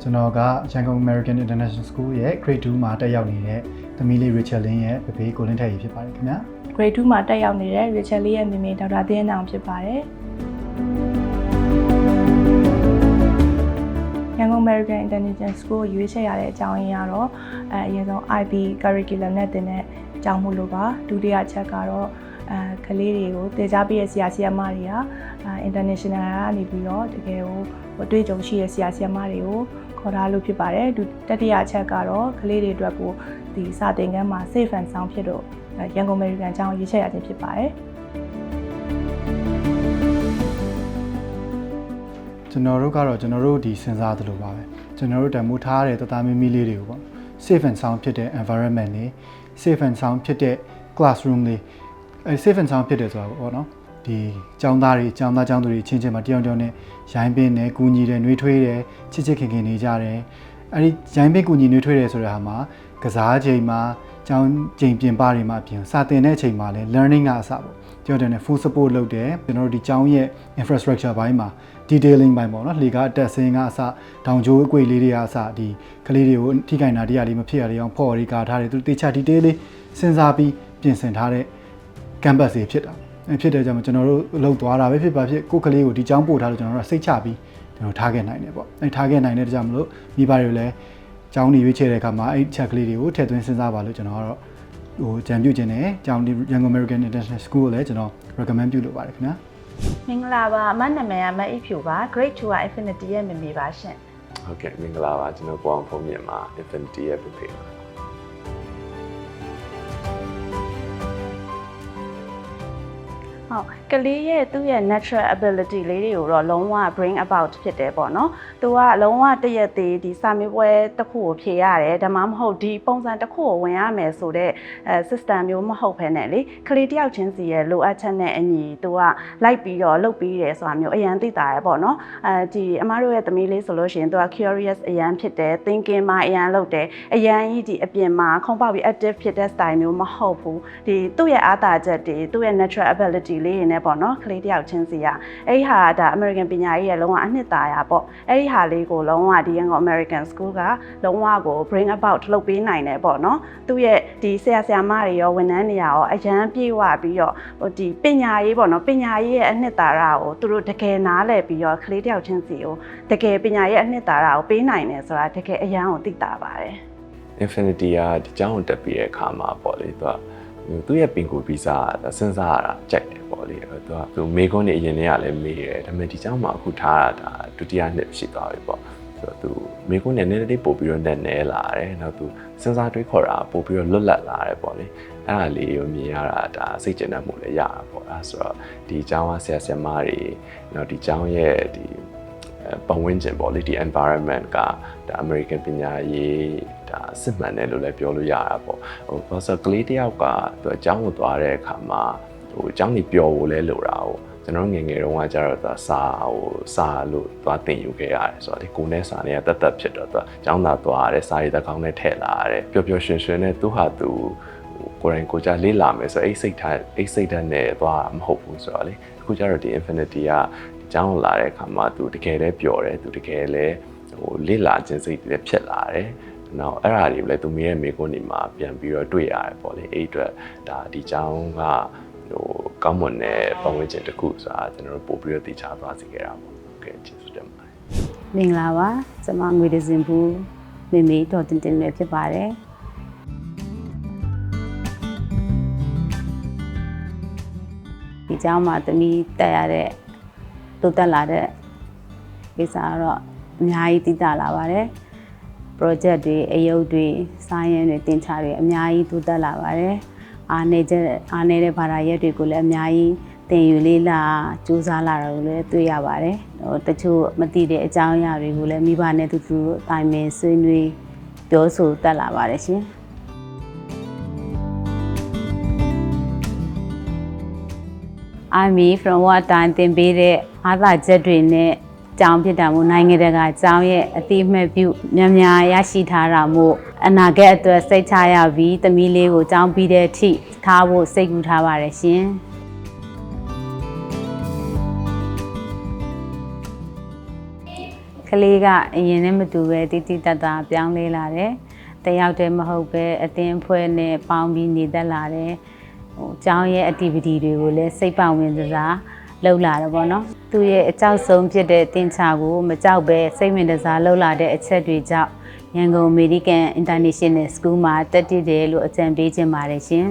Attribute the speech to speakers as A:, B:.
A: ကျွန်တော်က Yangon American International School ရဲ့ Grade 2မှာတက်ရောက်နေတဲ့သမီးလေး Rachel Lin ရဲ့ဘေးကိုလင်းထက်ကြီးဖြစ်ပါတယ်ခင်ဗျာ
B: Grade 2မှာတက်ရောက်နေတဲ့ Rachel Lin ရဲ့မိမိဒေါက်တာသင်းအောင်ဖြစ်ပါတယ်Yangon American International School ကိုရွေးချယ်ရတဲ့အကြောင်းရင်းကတော့အရင်ဆုံး IB curriculum နဲ့တင်တဲ့အကြောင်းမို့လို့ပါဒုတိယချက်ကတော့ကလေးတွေကိုတင်ကြားပေးတဲ့ဆရာဆရာမတွေကinternational ကနေပြီးတော့တကယ်ကိုအတွေ့အကြုံရှိတဲ့ဆရာဆရာမတွေကိုခေါ်ထားလို့ဖြစ်ပါတယ်တတိယချက်ကတော့ကလေးတွေအတွက်ကိုဒီစာသင်ခန်းမှာ safe and sound ဖြစ်တော့Yangon American အကြောင်းရွေးချယ်ရခြင်းဖြစ်ပါတယ်
A: ကျွန်တော်တို့ဒီစဉ်းစားသလိုပါပဲကျွန်တော်တို့တမိုးထားတဲ့တသားမီမီလေးတွေကိုပေါ့ safe and sound ဖြစ်တဲ့ environment တွေ safe and sound ဖြစ်တဲ့ classroom တွေsafe and sound ဖြစ်တယ်ဆိုတာပေါ့နော်ဒီကျောင်းသားကျောင်းသူတွေချင်းချင်းမှာတယောက်နဲ့ရိုင်းပင်းတယ်ကူညီတယ်နှွေးထွေးတယ်ချစ်ချစ်ခင်ခင်နေကြတယ်အဲ့ဒီရိုင်းပင်းကူညီနှွေးထွေးတယ်ဆိုတဲ့ဟာမှာကစားချိန်မှာကျောင်းချိန်ပြင်ပတွေမှာပြင်စာသင်တဲ့အချိန်မှာလည်း learning ကအစပေါ့ကျောင်းတယ် full support လုပ်တယ်ကျွန်တော်တို့ဒီကျောင်းရဲ့ infrastructure ဘိုင်းမှာ detailing ဘိုင်းပေါ့နော်လေကားအတက်ဆင်းကအစတောင်ကျိုးအကွေလေးတွေကအစဒီကလေးတွေကိုထိခိုက်တာတရားလေးမဖြစ်ရလေအောင်ဖော်ရီကာထားတယ်သူတေချာ detail လေးစဉ်းစားပြီးပြင်ဆင်ထားတဲ့ campus တွေဖြစ်တာဖြစ်တဲ့ကြောင့်ကျွန်တော်တို့လှုပ်သွားတာပဲဖြစ်ပါဖြစ်ကိုယ်ကလေးကိုဒီကျောင်းပို့ထားလို့ကျွန်တော်တို့စိတ်ချပြီးကျွန်တော်ထားခဲ့နိုင်တယ်ပေါ့ထားခဲ့နိုင်တဲ့ကြောင့်မလို့မိဘတွေလည်းကျောင်းနေရွေးချယ်တဲ့အခါမှာအဲ့ချက်ကလေးတွေကိုထည့်သွင်းစဉ်းစားပါလို့ကျွန်တော်ကတော့ကြံပြုခြင်းနဲ့ကျောင်းဒီ Yangon American International School ကိုလည်းကျွန်တော် recommend ပြုလုပ်ပါတယ်ခင်ဗျာ
C: မင်္ဂလာပါအမနာမည်ကမအိဖြူပါ Grade 2က Infinity ရဲ့မေမေပါရှင်
D: ဟုတ်ကဲ့မင်္ဂလာပါကျွန်တော်ကိုအောင်ဖုံးမြင့်မှာ Infinity ရဲ့ဖေဖေပါ
C: ဟုတ်ကလေးရဲ့သူ့ရဲ့ natural ability လေးတွေကိုတော့လုံးဝ bring about ဖြစ်တယ်ပေါ့နော်။သူကလုံးဝတရက်သေးဒီစာမေးပွဲတစ်ခုကိုဖြေရတယ်ဒါမှမဟုတ်ဒီပုံစံတစ်ခုကိုဝင်ရမယ်ဆိုတော့system မျိုးမဟုတ်ဘဲနဲ့လေကလေးတယောက်ချင်းစီရဲ့လိုအပ်ချက်နဲ့အညီသူကလိုက်ပြီးတော့လုပ်ပြီးတယ်ဆိုတာမျိုးအရန်သိတာရပေါ့နော်။ဒီအမတို့ရဲ့သမီးလေးဆိုလို့ရှိရင်သူက curious အရန်ဖြစ်တယ် thinking မှာအရန်လုပ်တယ်အရန်ကြီးဒီအပြင်မှာခုံပေါက်ပြီး active ဖြစ်တဲ့ style မျိုးမဟုတ်ဘူး။ဒီသူ့ရဲ့အားသာချက်တွေသူ့ရဲ့ natural abilityလေးတွေနဲ့ပေါ့နော်ကလေးတယောက်ချင်းစီကအဲ့ဒီဟာဒါ American ပညာရေးရဲ့လုံးဝအနှစ်သာရပေါ့အဲ့ဒီဟာလေးကိုလုံးဝဒီ Yangon American School ကလုံးဝကို bring about လုပ်ပေးနိုင်တယ်ပေါ့နော်သူ့ရဲ့ဒီဆရာဆရာမတွေရောဝန်ထမ်းတွေရောအရန်ပြေဝပြီးတော့ဒီပညာရေးပေါ့နော်ပညာရေးရဲ့အနှစ်သာရကိုသူတို့တကယ်နားလည်ပြီးတော့ကလေးတယောက်ချင်းစီကိုတကယ်ပညာရေးအနှစ်သာရကိုပေးနိုင်တယ်ဆိုတာတကယ်အရန်ကိုသိတာပါတယ်
D: Infinity ကဒီကျောင်းကိုတက်ပြီးတဲ့အခါမှာပေါ့လေသူရဲ့ပင်ကိုဗီဇာစဉ်းစားရတာကြိုက်တယ်ပေါ့လေသူမေကွန်းနေအရင်တည်းကလည်းမေးတယ်ဒါပေမဲ့ဒီကျောင်းမှာအခုထားတာဒုတိယနှစ်ရှိသွားပြီပေါ့ဆိုတော့သူမေကွန်းနေနည်းနည်းလေးပို့ပြီးတော့နဲလာတယ်နောက်သူစဉ်းစားတွေးခေါ်တာပို့ပြီးတော့လွတ်လပ်လာတယ်ပေါ့လေအဲ့ဒါလေးကိုမြင်ရတာဒါစိတ်ကျဉ်တတ်မှုလည်းရတာပေါ့အဲဆိုတော့ဒီကျောင်းကဆရာဆရာမတွေနောက်ဒီကျောင်းရဲ့ဒီပတ်ဝန်းကျင်ပေါ့လေဒီ environment ကဒါ American ပညာရေးဒါစစ်မှန်တယ်လို့လည်းပြောလို့ရတာပေါ့ဘာလို့ကလေးတယောက်ကသူအကြောင်းကိုသွားတဲ့အခါမှာအကြောင်းကြီးပျော်ဖို့လဲလိုတာကိုကျွန်တော်ငယ်ငယ်တုန်းကကျတော့သူစာလို့သွားသင်ယူခဲ့ရတယ်ဆိုတော့ဒီကိုနဲ့စာနဲ့တက်တက်ဖြစ်တော့သူအကြောင်းသာသွားရတယ်စာရည်တကောင်းနဲ့ထည့်လာရတယ်ပျော်ပျော်ရွှင်ရွှင်နဲ့သူဟာသူကိုယ်တိုင်ကိုကြလေးလာမယ်ဆိုတော့အိတ်စိတ်ဓာတ်နဲ့သွားမဟုတ်ဘူးဆိုတော့လေအခုကျတော့ဒီ Infinity ကကျောင်းလာတဲ့အခါမှာသူတကယ်လည်းပျော်တယ်သူတကယ်လည်းလေ့လာခြင်းစိတ်တွေဖြစ်လာတယ်။နောက်အဲ့ဒါတွေကိုလည်းသူရဲ့မိကွန်းဒီမှာပြန်ပြီးတော့တွေ့ရတယ်ပေါ့လေ။အဲ့အတွက်ဒါဒီကျောင်းကကောင်းမွန်တဲ့ပတ်ဝန်းကျင်တစ်ခုဆိုတာကျွန်တော်တို့ပို့ပြီးတော့သိချသွားစေခဲ့တာပေါ့။ဟုတ်ကဲ့ကျေးဇူးတင်ပါတယ်
E: ။မင်္ဂလာပါကျွန်မငွေတစင်ဘူးမေမေတော်တင်တင်လည်းဖြစ်ပါတယ်။ဒီကျောင်းမှာသမီးတက်ရတဲ့တိုးတက်လာတဲ့ကိစ္စကတော့အများကြီးသိသာလာပါတယ် project တွေအယုတ်တွေ science တွေသင်ချာတွေအများကြီးတိုးတက်လာပါတယ်အားနေတဲ့ဘာသာရပ်တွေကိုလည်းအများကြီးသင်ယူလေ့လာစူးစမ်းလာတာကိုလည်းတွေ့ရပါတယ်တချို့မသိတဲ့အကြောင်းအရာတွေကိုလည်းမိဘနဲ့တူတူအတိုင်းပင်ဆွေးနွေးပြောဆိုတတ်လာပါတယ်ရှင်IME from what time သင်ပေးတဲ့အားသာချက်တွေနဲ့ကျောင်းဖြစ်တာမို့နိုင်ငံတကာကျောင်းရဲ့အတိအမှတ်ပြုများများရရှိထားတာမို့အနာဂတ်အတွက်စိတ်ချရပြီးသမီးလေးကိုကျောင်းပြီးတဲ့အထိထားဖို့စိတ်ကူးထားပါတယ်ရှင် ကလေးကအရင်နဲ့မတူပဲတိတိတတ်တာပြောင်းလဲလာတယ်တယောက်တည်းမဟုတ်ပဲအတင်းဖွဲ့နဲ့ပေါင်းပြီးနေတတ်လာတယ်ကျောင်းရဲ့ activity တွေကိုလည်းစိတ်ပါဝင်စားလှုပ်လာတယ်ပေါ့နော်သူရဲ့အကြောက်ဆုံးဖြစ်တဲ့တင်ချာကိုမကြောက်ပဲစိတ်ဝင်စားလှုပ်လာတဲ့အချက်တွေကြောင့်ရန်ကုန် American International School မှာတက်တည်တယ်လို့အကြံပေးခြင်းပါတယ်ရှင်